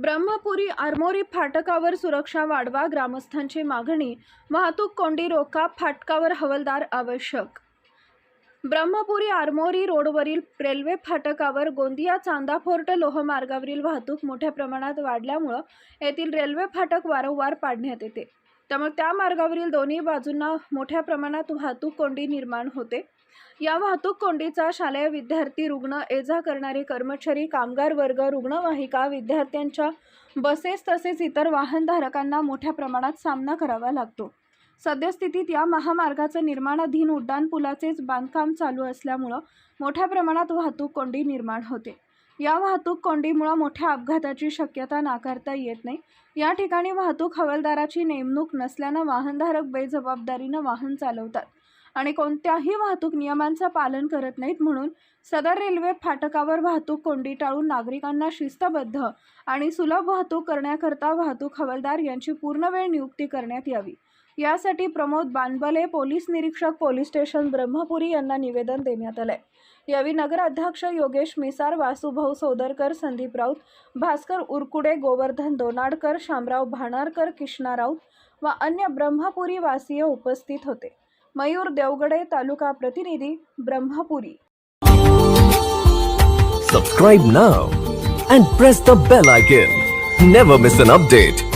ब्रह्मपुरी आरमोरी फाटकावर सुरक्षा वाढवा, ग्रामस्थांची मागणी. वाहतूक कोंडी रोका, फाटकावर हवालदार आवश्यक. ब्रह्मपुरी आरमोरी रोडवरील रेल्वे फाटकावर गोंदिया चांदा फोर्ट लोहमार्गावरील वाहतूक मोठ्या प्रमाणात वाढल्यामुळे येथील रेल्वे फाटक वारंवार पाडण्यात येते. त्यामुळे त्या मार्गावरील दोन्ही बाजूंना मोठ्या प्रमाणात वाहतूक कोंडी निर्माण होते. या वाहतूक कोंडीचा शालेय विद्यार्थी, रुग्ण, ये-जा करणारे कर्मचारी, कामगार वर्ग, रुग्णवाहिका, विद्यार्थ्यांच्या बसेस तसेच इतर वाहनधारकांना मोठ्या प्रमाणात सामना करावा लागतो. सद्यस्थितीत या महामार्गाचं निर्माणाधीन उड्डाणपुलाचेच बांधकाम चालू असल्यामुळे मोठ्या प्रमाणात वाहतूक कोंडी निर्माण होते. या वाहतूक कोंडीमुळे मोठ्या अपघाताची शक्यता नाकारता येत नाही. या ठिकाणी वाहतूक हवालदाराची नेमणूक नसल्यानं वाहनधारक बेजबाबदारीनं वाहन चालवतात आणि कोणत्याही वाहतूक नियमांचं पालन करत नाहीत. म्हणून सदर रेल्वे फाटकावर वाहतूक कोंडी टाळून नागरिकांना शिस्तबद्ध आणि सुलभ वाहतूक करण्याकरता वाहतूक हवालदार यांची पूर्णवेळ नियुक्ती करण्यात यावी. यासाठी प्रमोद बानबले, पोलीस निरीक्षक, पोलीस स्टेशन ब्रह्मपुरी यांना निवेदन देण्यात आलंय. यावेळी नगराध्यक्ष योगेश मिसार, वासुभाऊ सोदरकर, संदीप राऊत, भास्कर उरकुडे, गोवर्धन दोनाडकर, शामराव भाणारकर, कृष्णा राऊत व अन्य ब्रह्मपुरी वासीय उपस्थित होते. मयूर देवगडे, तालुका प्रतिनिधी, Brahmpuri. Subscribe now and press the bell icon. Never miss an update.